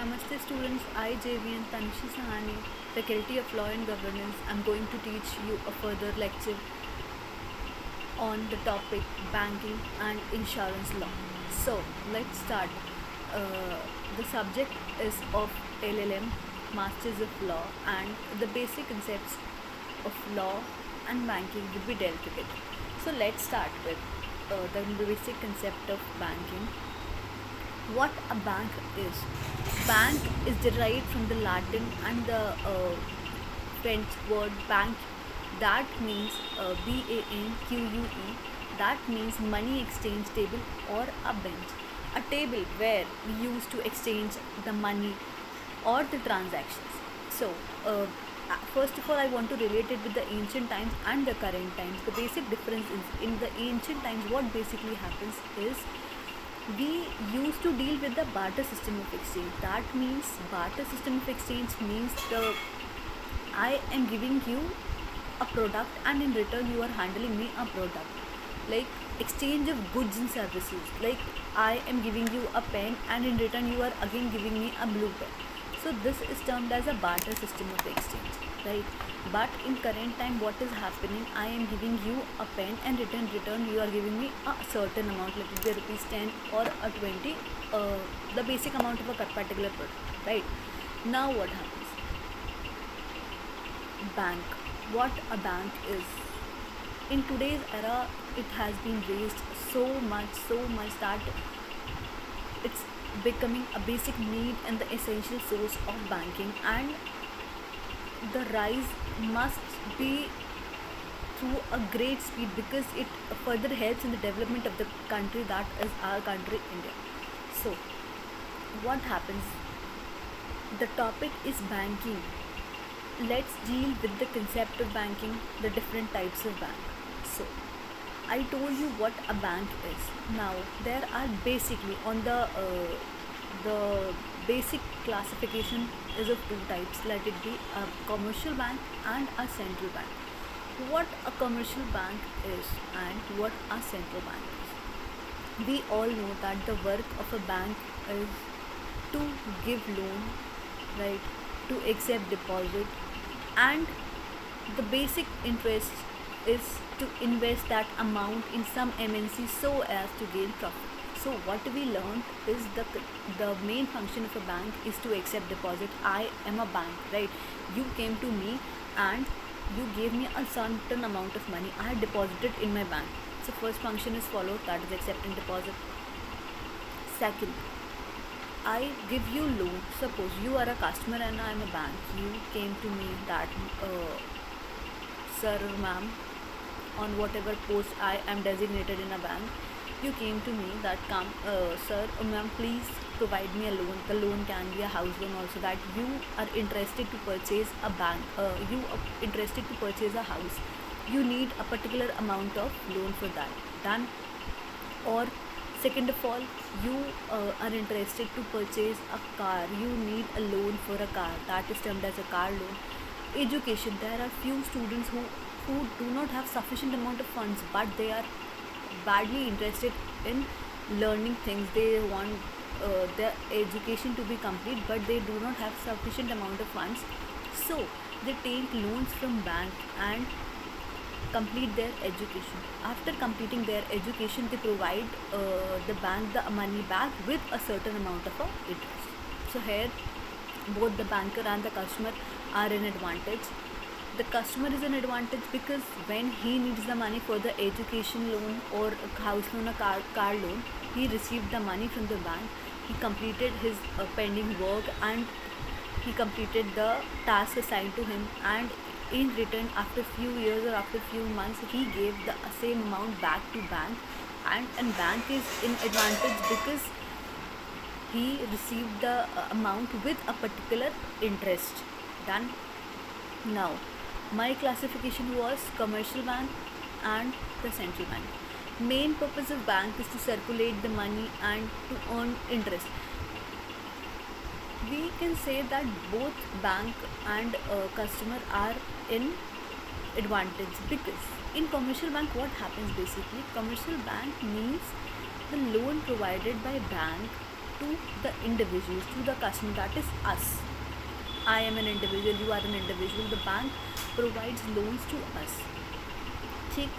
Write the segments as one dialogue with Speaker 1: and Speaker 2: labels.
Speaker 1: Namaste students, I JVN Tanshi Sahani, Faculty of Law and Governance. I'm going to teach you a further lecture on the topic banking and insurance law. So let's start. Uh, the subject is of LLM, Masters of Law, and the basic concepts of law and banking will be dealt together. So let's start with the basic concept of banking. What a bank is. Bank is derived from the Latin and the French word banque. That means BANQUE. That means money exchange table or a bench. A table where we used to exchange the money or the transactions. So, first of all, I want to relate it with the ancient times and the current times. The basic difference is in the ancient times, what basically happens is we used to deal with the barter system of exchange. That means barter system of exchange means I am giving you a product and in return you are handling me a product, like exchange of goods and services. Like I am giving you a pen and in return you are again giving me a blue pen. So this is termed as a barter system of exchange, right? But in current time, what is happening, I am giving you a pen and in return you are giving me a certain amount, let it be rupees 10 or a 20, the basic amount of a particular product, right? Now what happens? Bank. What a bank is. In today's era, it has been raised so much that it's becoming a basic need and the essential source of banking, and the rise must be through a great speed because it further helps in the development of the country, that is our country, India. So what happens? The topic is banking. Let's deal with the concept of banking, the different types of bank. So I told you what a bank is. Now there are basically on the basic classification is of two types. Let it be a commercial bank and a central bank. What a commercial bank is and what a central bank is. We all know that the work of a bank is to give loan, right, to accept deposit, and the basic interest is to invest that amount in some MNC so as to gain profit. So what we learned is the main function of a bank is to accept deposit. I am a bank, right? You came to me and you gave me a certain amount of money. I had deposited in my bank. So first function is followed, that is accepting deposit. Second, I give you loan. Suppose you are a customer and I am a bank. You came to me that, sir or ma'am, on whatever post I am designated in a bank, you came to me that, come, sir or ma'am, please provide me a loan. The loan can be a house loan also, that you are interested to purchase a bank. You are interested to purchase a house. You need a particular amount of loan for that. Done. Or second of all, you are interested to purchase a car. You need a loan for a car. That is termed as a car loan. Education. There are few students who do not have sufficient amount of funds, but they are badly interested in learning things. They want their education to be complete, but they do not have sufficient amount of funds. So they take loans from bank and complete their education. After completing their education, they provide the bank the money back with a certain amount of interest. So here both the banker and the customer are in advantage. The customer is an advantage because when he needs the money for the education loan or a house loan, a car loan, he received the money from the bank. He completed his pending work and he completed the task assigned to him, and in return, after few years or after few months, he gave the same amount back to bank, and bank is in advantage because he received the amount with a particular interest. Done. Now my classification was commercial bank and the central bank. Main purpose of bank is to circulate the money and to earn interest. We can say that both bank and customer are in advantage, because in commercial bank what happens basically, commercial bank means the loan provided by bank to the individuals, to the customer, that is us. I am an individual, you are an individual. The bank provides loans to us. ठीक.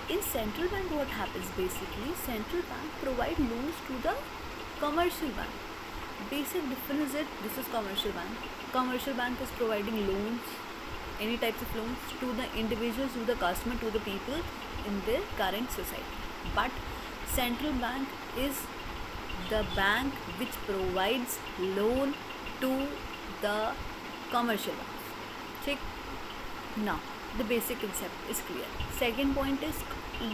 Speaker 1: In central bank, what happens basically? Central bank provide loans to the commercial bank. Basic difference is it. This is commercial bank. Commercial bank is providing loans, any types of loans to the individuals, to the customer, to the people in their current society. But central bank is the bank which provides loan to the commercial banks. Check. Now the basic concept is clear. Second point is,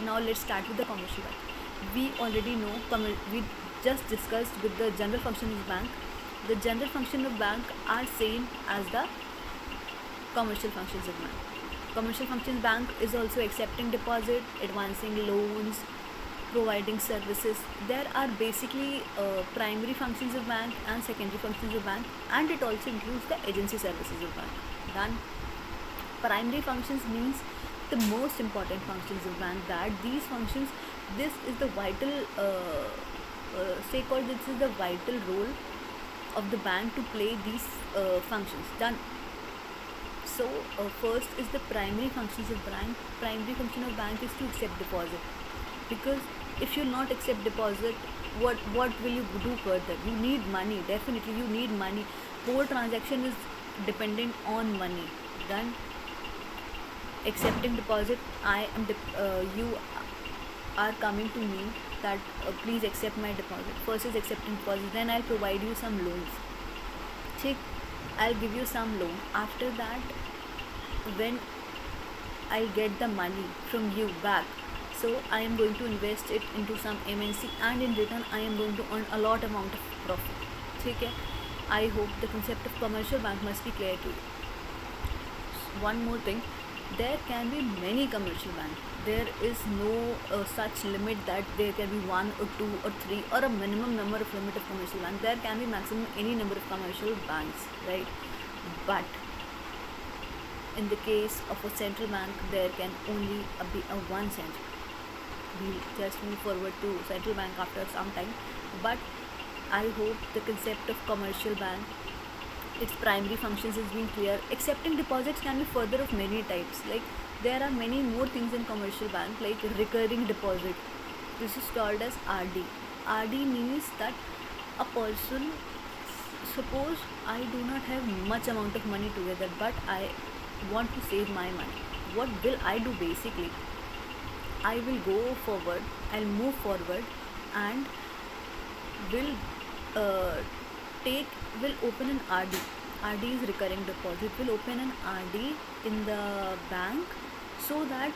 Speaker 1: now let's start with the commercial bank. We already know, we just discussed with the general function of bank. The general function of bank are same as the commercial functions of bank. Commercial functions bank is also accepting deposit, advancing loans, providing services. There are basically primary functions of bank and secondary functions of bank, and it also includes the agency services of bank. Done. Primary functions means the most important functions of bank, that these functions, this is the vital this is the vital role of the bank to play these functions. Done. So first is the primary functions of bank. Primary function of bank is to accept deposit, because if you not accept deposit, what will you do further? You need money. Definitely you need money. Whole transaction is dependent on money. Done. Accepting deposit, you are coming to me that please accept my deposit. First is accepting deposit, then I'll provide you some loans. Check. I'll give you some loan. After that, when I'll get the money from you back, so I am going to invest it into some MNC, and in return I am going to earn a lot amount of profit. Okay? I hope the concept of commercial bank must be clear to you. One more thing, there can be many commercial banks. There is no such limit that there can be 1 or 2 or 3 or a minimum number of limit of commercial bank. There can be maximum any number of commercial banks, right? But in the case of a central bank, there can only be a one central. We'll just move forward to central bank after some time. But I hope the concept of commercial bank, its primary functions is being clear. Accepting deposits can be further of many types. Like there are many more things in commercial bank, like recurring deposit. This is called as RD. RD means that a person, suppose I do not have much amount of money together, but I want to save my money. What will I do basically? I will go forward, I'll move forward, and will open an RD. RD is recurring deposit. Will open an RD in the bank, so that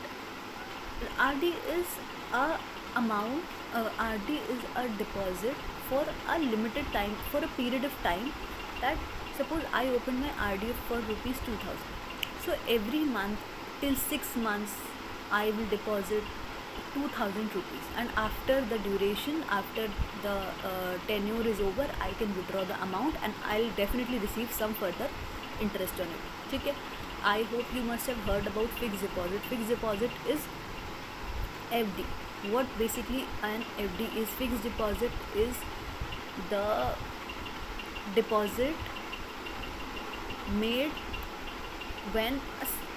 Speaker 1: RD is a amount. RD is a deposit for a limited time, for a period of time. That suppose I open my RD for rupees 2000. So every month till 6 months I will deposit 2000 rupees, and after the duration, after the tenure is over, I can withdraw the amount and I'll definitely receive some further interest on it. Okay? I hope you must have heard about fixed deposit. Fixed deposit is FD. What basically an FD is? Fixed deposit is the deposit made when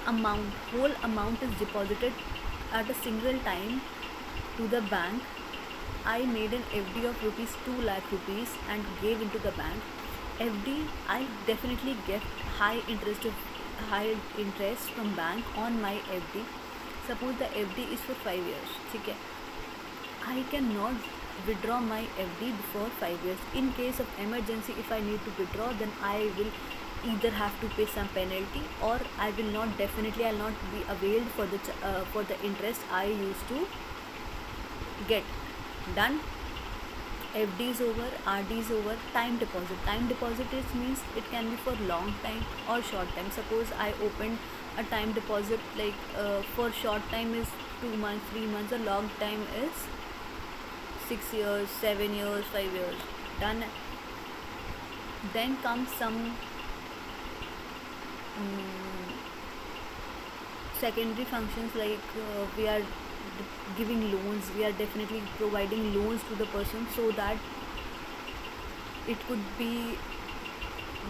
Speaker 1: whole amount is deposited at a single time to the bank. I made an FD of rupees 2 lakh rupees and gave into the bank. FD, I definitely get high interest from bank on my FD. Suppose the FD is for 5 years. Okay? I cannot withdraw my FD before 5 years. In case of emergency, if I need to withdraw, then I will either have to pay some penalty, or I will not, definitely I'll not be availed for the interest I used to get. Done. FD is over, RD is over. Time deposit. Time deposit means it can be for long time or short time. Suppose I opened a time deposit, like for short time is 2 months, 3 months. A long time is 6 years, 7 years, 5 years. Done. Then comes some secondary functions, like we are giving loans. We are definitely providing loans to the person, so that it could be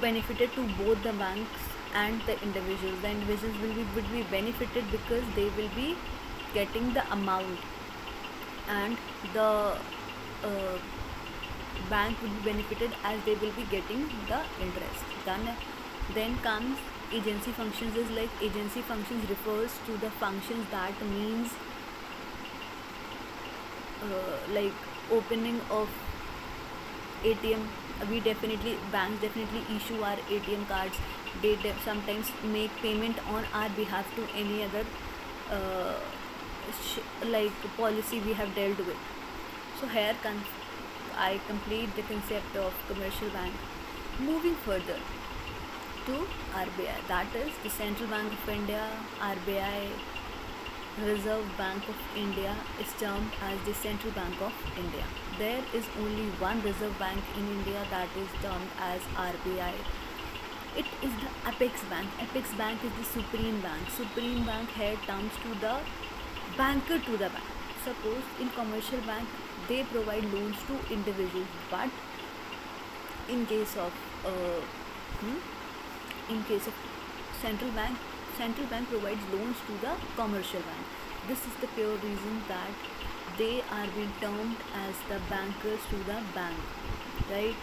Speaker 1: benefited to both the banks and the individuals. The individuals would be benefited because they will be getting the amount, and the uh, bank would be benefited as they will be getting the interest. Then comes agency functions. Is like agency functions refers to the functions that means like opening of ATM. Banks definitely issue our ATM cards. They sometimes make payment on our behalf to any other uh, like policy we have dealt with. So here I complete the concept of commercial bank. Moving further to RBI, that is the Central Bank of India. RBI, Reserve Bank of India, is termed as the Central Bank of India. There is only one Reserve Bank in India, that is termed as RBI. It is the Apex Bank. Apex Bank is the Supreme Bank. Supreme Bank here comes to the banker to the bank. Suppose in commercial bank they provide loans to individuals, but in case of in case of central bank provides loans to the commercial bank. This is the pure reason that they are being termed as the bankers to the bank, right?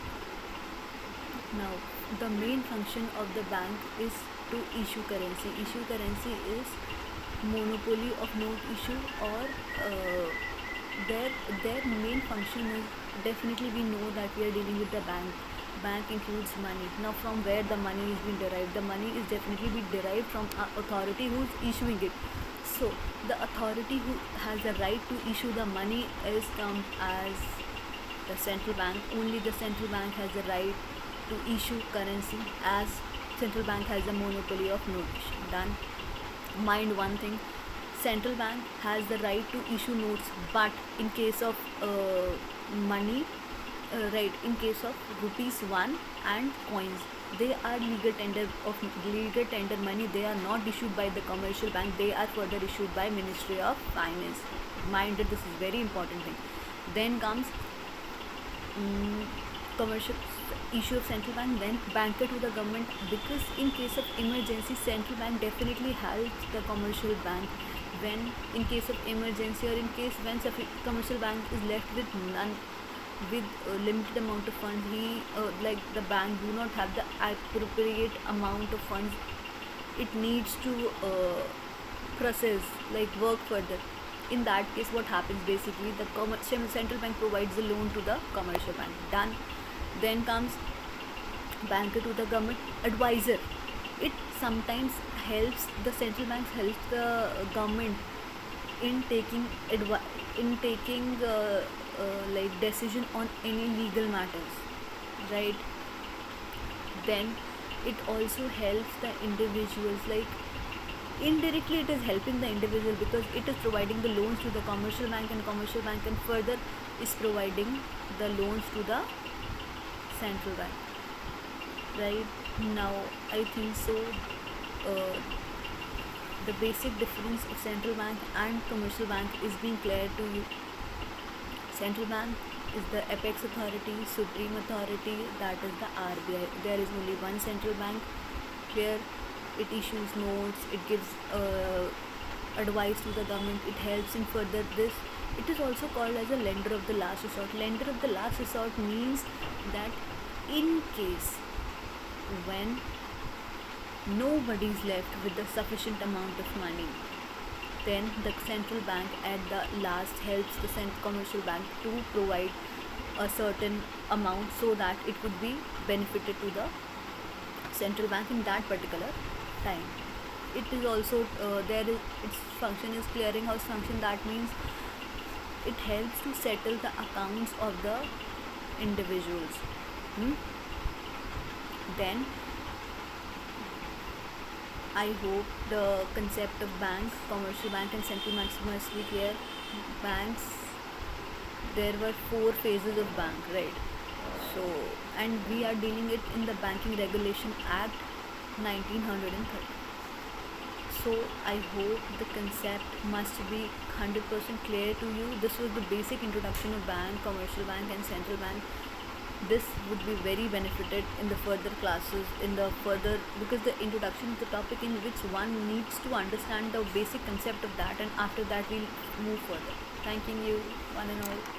Speaker 1: Now the main function of the bank is to issue currency. Issue currency is monopoly of note issue, or their main function is, definitely we know that we are dealing with the bank includes money. Now from where the money is being derived? The money is definitely being derived from an authority who is issuing it. So the authority who has the right to issue the money is termed as the central bank. Only the central bank has the right to issue currency, as central bank has the monopoly of note issue. Done. Mind one thing, central bank has the right to issue notes, but in case of money, right, in case of rupees 1 and coins, they are legal tender money. They are not issued by the commercial bank, they are further issued by Ministry of Finance. Mind that this is very important thing. Then comes commercial issue of central bank, then banker to the government, because in case of emergency central bank definitely helps the commercial bank when in case of emergency, or in case when commercial bank is left with none, with a limited amount of funds. Like the bank do not have the appropriate amount of funds it needs to process, like work further. In that case what happens, basically the central bank provides a loan to the commercial bank. Done. Then comes banker to the government, advisor. It sometimes helps the central banks, helps the government in taking like decision on any legal matters, right? Then it also helps the individuals, like indirectly it is helping the individual because it is providing the loans to the commercial bank, and commercial bank and further is providing the loans to the central bank, right? Now I think so the basic difference of central bank and commercial bank is being clear to you. Central bank is the apex authority, supreme authority, that is the RBI. There is only one central bank where it issues notes, it gives advice to the government, it helps in further this. It is also called as a lender of the last resort. Lender of the last resort means that in case when nobody is left with the sufficient amount of money, then the central bank at the last helps the commercial bank to provide a certain amount so that it could be benefited to the central bank in that particular time. It is also its function is clearinghouse function. That means it helps to settle the accounts of the individuals. Then I hope the concept of bank, commercial bank and central banks must be clear. Banks, there were 4 phases of bank, right? So, and we are dealing it in the Banking Regulation Act 1930. So I hope the concept must be 100% clear to you. This was the basic introduction of bank, commercial bank and central bank. this would be very benefited in the further classes, in the further, because the introduction is the topic in which one needs to understand the basic concept of that, and after that we'll move further. Thanking you, one and all.